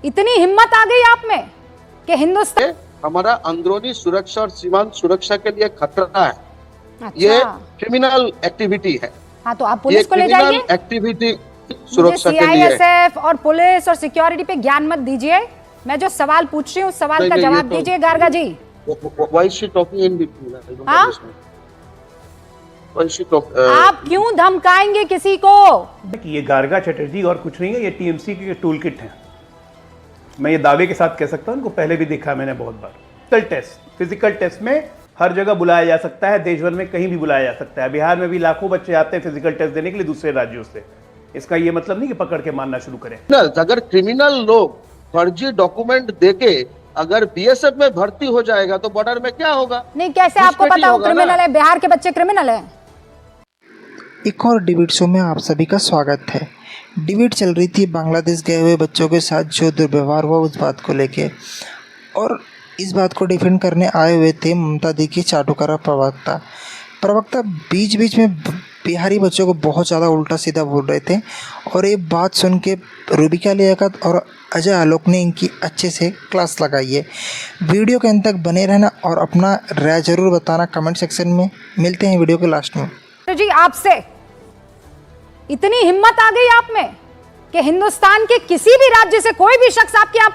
इतनी हिम्मत आ गई आप में कि हिंदुस्तान हमारा अंदरूनी सुरक्षा और सीमांत सुरक्षा के लिए खतरा है। अच्छा। ये क्रिमिनल एक्टिविटी है। हाँ, तो आप पुलिस को ले जाइए। क्रिमिनल एक्टिविटी सुरक्षा के लिए। सीआईएसएफ और पुलिस और सिक्योरिटी पे ज्ञान मत दीजिए। मैं जो सवाल पूछ रही हूँ, सवाल का जवाब दीजिए गार्गा जी। Why is she talking in between? I don't हाँ? understand. Why is she talk? आप क्यों धमकाएंगे किसी को? ये गार्गा चटर्जी और कुछ नहीं है, ये टीएमसी के टूल किट है। मैं ये दावे के साथ कह सकता हूँ, इनको पहले भी देखा है मैंने बहुत बार। फिजिकल टेस्ट में हर जगह बुलाया जा सकता है, देश भर में कहीं भी बुलाया जा सकता है। बिहार में भी लाखों बच्चे आते हैं फिजिकल टेस्ट देने के लिए दूसरे राज्यों से। इसका ये मतलब नहीं कि पकड़ के मारना शुरू करें। अगर क्रिमिनल लोग फर्जी डॉक्यूमेंट देके अगर बीएसएफ में भर्ती हो जाएगा तो बॉर्डर में क्या होगा? नहीं, कैसे आपको पता हो क्रिमिनल है? बिहार के बच्चे क्रिमिनल है? एक और डिबेट शो में आप सभी का स्वागत है। डिबेट चल रही थी बांग्लादेश गए हुए बच्चों के साथ जो दुर्व्यवहार हुआ उस बात को लेके, और इस बात को डिफेंड करने आए हुए थे ममता दी की चाटुकारा प्रवक्ता बीच बीच में बिहारी बच्चों को बहुत ज़्यादा उल्टा सीधा बोल रहे थे, और ये बात सुन के रूबिका लियाकत और अजय आलोक ने इनकी अच्छे से क्लास लगाई है। वीडियो के अंत तक बने रहना और अपना राय ज़रूर बताना कमेंट सेक्शन में। मिलते हैं वीडियो के लास्ट में। तो जी, आपसे इतनी हिम्मत आ गई आप में कि हिंदुस्तान के किसी भी राज्य से कोई भी शख्स आपके यहाँ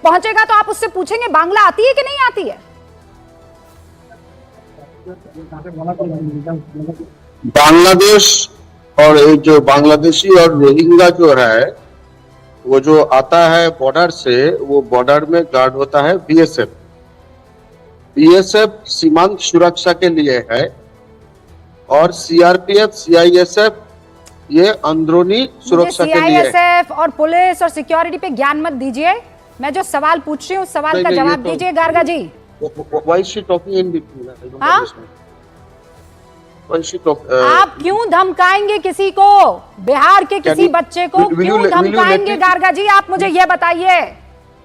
पहुंचेगा तो आप उससे पूछेंगे बांग्ला आती है कि नहीं आती है? बांग्लादेश और जो बांग्लादेशी और रोहिंग्या जो है वो जो आता है बॉर्डर से, वो बॉर्डर में गार्ड होता है बीएसएफ सीमांत सुरक्षा के लिए है, और सीआरपीएफ सीआईएसएफ ये अंदरूनी सुरक्षा के लिए है। सीआईएसएफ और पुलिस और सिक्योरिटी पे ज्ञान मत दीजिए। मैं जो सवाल पूछ रही हूँ, सवाल का जवाब दीजिए गार्गा जी। Why is she talking in between? I don't हाँ? understand. Why is she talk? आप क्यों धमकाएंगे किसी को? बिहार के किसी बच्चे को क्यों धमकाएंगे गार्गा जी? आप मुझे ये बताइए।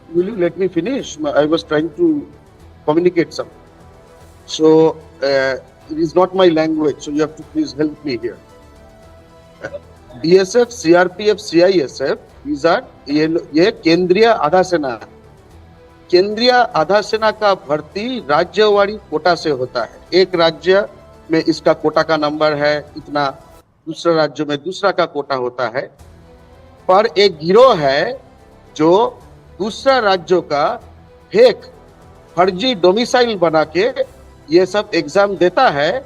Will you let me finish? I was trying to communicate something. So it is not my language, so you have to please help me here. BSF, CRPF, CISF, these are ये केंद्रीय आधा सेना है। केंद्रीय आधा सेना का भर्ती राज्यवारी कोटा से होता है। एक राज्य में इसका कोटा का नंबर है इतना, दूसरे राज्यों में दूसरा का कोटा होता है। पर एक गिरोह है जो दूसरा राज्यों का फेक फर्जी डोमिसाइल बना के ये सब एग्जाम देता है,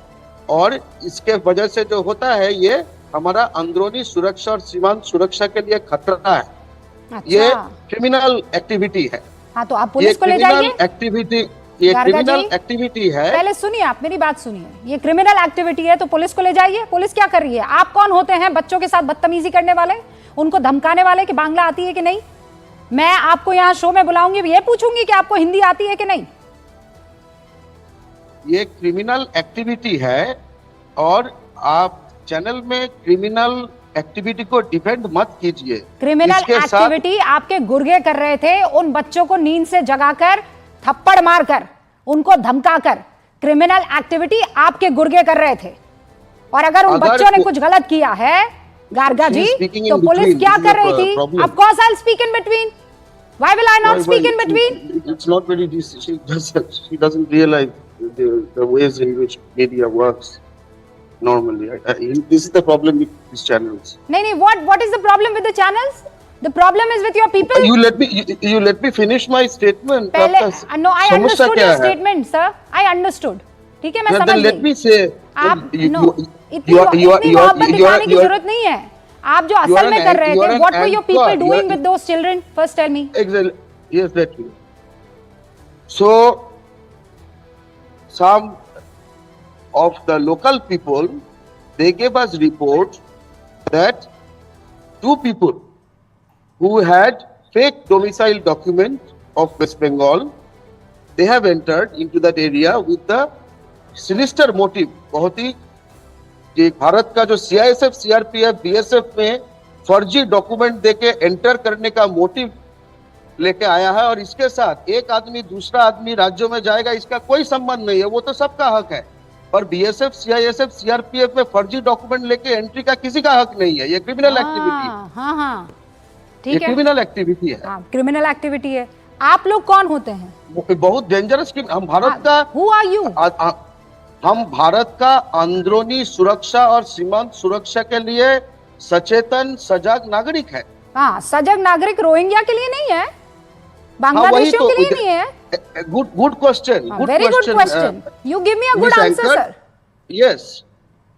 और इसके वजह से जो होता है ये हमारा अंदरूनी सुरक्षा और सीमांत सुरक्षा के लिए खतरा है। अच्छा। ये क्रिमिनल एक्टिविटी है। हाँ, तो आप पुलिस को ले जाइए। ये क्रिमिनल एक्टिविटी है। पहले सुनिए, आप मेरी बात सुनिए। ये क्रिमिनल एक्टिविटी है तो पुलिस को ले जाइए। पुलिस क्या कर रही है? आप कौन होते हैं बच्चों के साथ बदतमीजी करने वाले, उनको धमकाने वाले कि बांग्ला आती है कि नहीं? मैं आपको यहाँ शो में बुलाऊंगी, ये पूछूंगी कि आपको हिंदी आती है कि नहीं? ये क्रिमिनल एक्टिविटी है, और आप चैनल में क्रिमिनल एक्टिविटी को डिफेंड मत कीजिए। क्रिमिनल एक्टिविटी आपके गुर्गे कर रहे थे, उन बच्चों को नींद से जगाकर, थप्पड़ मारकर, उनको धमकाकर। क्रिमिनल एक्टिविटी आपके गुर्गे कर रहे थे, और अगर उन बच्चों ने कुछ गलत किया है गार्गा जी तो पुलिस क्या कर रही थी? Of course I will speak in between. Why will I not speak in between? It's not very she doesn't realize the ways in which media works normally. This is the problem with these channels. नहीं, what is the problem with the channels? The problem is with your people. You let me finish my statement. No, I understood your statement, sir. I understood. ठीक है, मैं समझ गई। Let me say. आप इतनी मोहब्बत दिखाने की जरूरत नहीं है। आप जो असल में कर रहे थे, what were your people doing with those children? First tell me. Exactly. Yes, let me. So, some of the local people, they gave us reports that two people who had fake domicile document of West Bengal, they have entered into that area with the sinister motive. बहुत ही कि भारत का जो CISF, CRPF, BSF में फर्जी document देके enter करने का motive लेके आया है, और इसके साथ एक आदमी दूसरा आदमी राज्यों में जाएगा, इसका कोई संबंध नहीं है, वो तो सबका हक है। पर बीएसएफ, सीआईएसएफ, सीआरपीएफ में फर्जी डॉक्यूमेंट लेके एंट्री का किसी का हक नहीं है। ये क्रिमिनल एक्टिविटी है। हाँ, ठीक है, क्रिमिनल एक्टिविटी है। हाँ, क्रिमिनल एक्टिविटी है। आप लोग कौन होते हैं? बहुत डेंजरस। हम भारत का, हु आर यू? हम भारत का अंदरूनी सुरक्षा और सीमांत सुरक्षा के लिए सचेतन सजग नागरिक है। हाँ, सजग नागरिक रोहिंग्या के लिए नहीं है, बांग्लादेशियों के लिए नहीं है। Good question, very good question, you give me a good answer sir. Yes,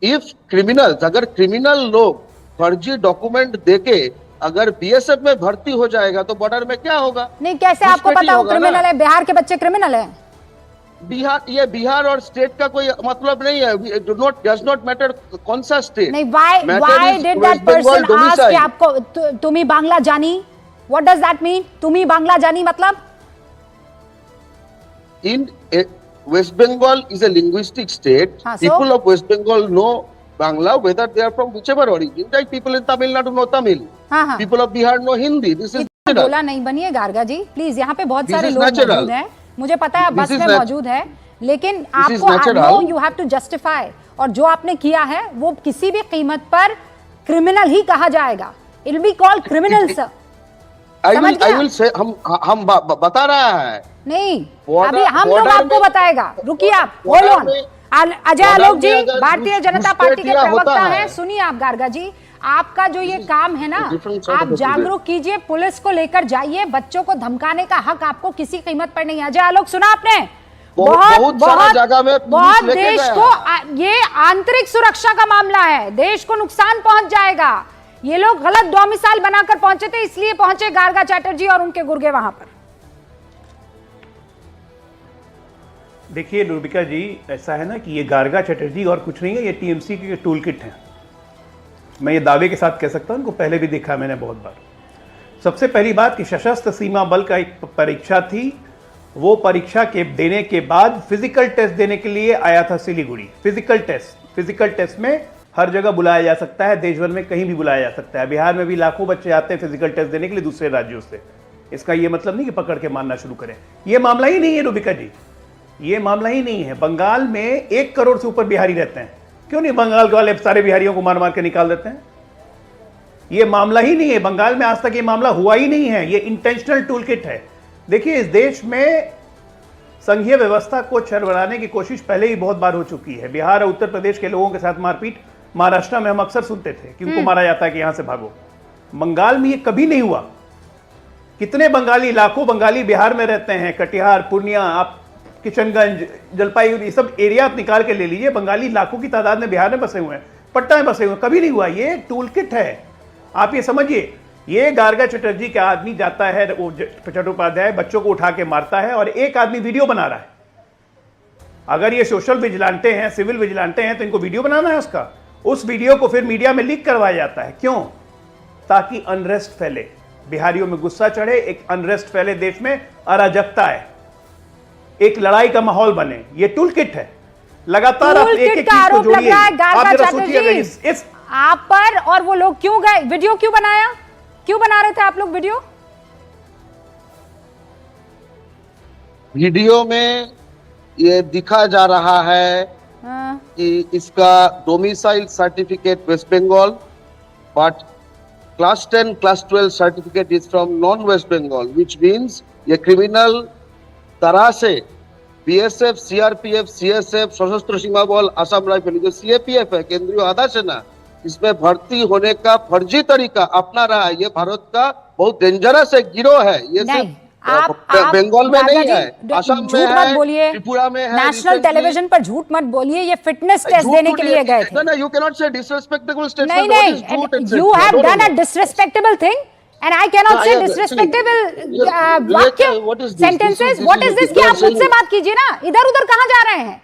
if criminals, अगर क्रिमिनल लोग फर्जी डॉक्यूमेंट देके अगर बीएसएफ में भर्ती हो जाएगा तो बॉर्डर में क्या होगा? नहीं, कैसे आपको पता हो क्रिमिनल है? बिहार के बच्चे क्रिमिनल है? बिहार और स्टेट का कोई मतलब नहीं है। डज नॉट मैटर कौन सा स्टेट। नहीं, why did that person ask कि आपको तुम्ही बांग्ला जानी? व्हाट डज दैट मीन, तुम्ही बांग्ला जानी मतलब? इन West Bengal is a linguistic state. So? People of West Bengal know Bangla, whether they are from whichever origin. Like people in Tamil Nadu know Tamil. हाँ. People of Bihar know Hindi. This is natural. बोला नहीं बनिए गार्गा जी, please. यहाँ पे बहुत This सारे is लोग natural. मौजूद हैं, मुझे पता है, बस में मौजूद है, लेकिन This is आपको natural. You have to justify. और जो आपने किया है वो किसी भी कीमत पर क्रिमिनल ही कहा जाएगा। It will be called criminal sir. I will say, हम बता रहा है नहीं, Border- अभी हम लोग border आपको में- बताएगा। रुकिए आप, border होल्ड ऑन। में- अजय आलोक जी, अगर भारतीय जनता घुसपैठ पार्टी के या होता प्रवक्ता है। हैं। सुनिए आप गार्गा जी, आपका जो ये काम है ना, different side आप of the जागरूक कीजिए, पुलिस को लेकर जाइए। बच्चों को धमकाने का हक आपको किसी कीमत पर नहीं है। अजय आलोक, सुना आपने? बहुत सारा जगह में पुलिस बहुत लेके देश गया। को ये आंतरिक सुरक्षा का मामला है, देश को नुकसान पहुंच जाएगा। ये लोग गलत डोमिसाइल बनाकर पहुंचे थे, इसलिए पहुंचे गार्गा चैटर्जी और उनके गुर्गे वहां पर। देखिए रूबिका जी, ऐसा है ना कि ये गार्गा चैटर्जी और कुछ नहीं है, ये टीएमसी के टूल किट हैं। मैं ये दावे के साथ कह सकता हूं, उनको पहले भी देखा मैंने बहुत बार। सबसे पहली बात कि सशस्त्र सीमा बल का एक परीक्षा थी, वो परीक्षा के देने के बाद फिजिकल टेस्ट देने के लिए आया था सिलीगुड़ी। फिजिकल टेस्ट में हर जगह बुलाया जा सकता है, देश भर में कहीं भी बुलाया जा सकता है। बिहार में भी लाखों बच्चे आते हैं फिजिकल टेस्ट देने के लिए दूसरे राज्यों से। इसका ये मतलब नहीं कि पकड़ के मारना शुरू करें। ये मामला ही नहीं है रूबिका जी, ये मामला ही नहीं है। बंगाल में 1 करोड़ से ऊपर बिहारी रहते हैं, क्यों नहीं बंगाल के वाले सारे बिहारियों को मार मार के निकाल देते हैं? ये मामला ही नहीं है। बंगाल में आज तक ये मामला हुआ ही नहीं है। ये इंटेंशनल टूलकिट है। देखिए, इस देश में संघीय व्यवस्था को चरमराने की कोशिश पहले ही बहुत बार हो चुकी है। बिहार और उत्तर प्रदेश के लोगों के साथ मारपीट महाराष्ट्र में हम अक्सर सुनते थे कि उनको मारा जाता है कि यहां से भागो। बंगाल में ये कभी नहीं हुआ। कितने बंगाली, लाखों बंगाली बिहार में रहते हैं, कटिहार, पूर्णिया, आप किशनगंज, जलपाईगुड़ी, सब एरिया आप निकाल के ले लीजिए, बंगाली लाखों की तादाद में बिहार में बसे हुए हैं, पटना में बसे हुए हैं। कभी नहीं हुआ। ये टूलकिट है, आप ये समझिए। ये गार्गा चटर्जी का आदमी जाता है, वो चट्टोपाध्याय बच्चों को उठा के मारता है और एक आदमी वीडियो बना रहा है। अगर ये सोशल विजिलेंटे हैं, सिविल विजिलेंटे हैं, तो इनको वीडियो बनाना है उसका। उस वीडियो को फिर मीडिया में लीक करवाया जाता है। क्यों? ताकि अनरेस्ट फैले, बिहारियों में गुस्सा चढ़े, एक अनरेस्ट फैले, देश में अराजकता है, एक लड़ाई का माहौल बने। ये टूलकिट है। लगातार आप एक एक चीज को जोड़िए। आप जरा सोचिएगा इस आप पर, और वो लोग क्यों गए, वीडियो क्यों बनाया, क्यों बना रहे थे आप लोग वीडियो? वीडियो में ये दिखा जा रहा है कि इसका domicile certificate West Bengal, but class 10 class 12 certificate is from non West Bengal, which means ये क्रिमिनल तरह से बीएसएफ, सीआरपीएफ, सीएसएफ, सशस्त्र सीमा बल, असम राइफल, जो सीएपीएफ है, केंद्रीय आधा सेना, इसमें भर्ती होने का फर्जी तरीका अपना रहा है। ये भारत का बहुत डेंजरस एक गिरोह है। ये सिर्फ बंगाल में नहीं है, असम में है, त्रिपुरा में है। नेशनल टेलीविजन पर झूठ मत बोलिए। ये फिटनेस टेस्ट देने के लिए गए थे। No, you cannot say disrespectful statement. नहीं What is नहीं, truth, you etc. have No, done no, a no. disrespectable thing and I cannot say yeah, disrespectable actually, वाक्य, what is this? sentences. This What is is this? what कि you आप are saying. मुझसे बात कीजिए ना, इधर उधर कहाँ जा रहे हैं?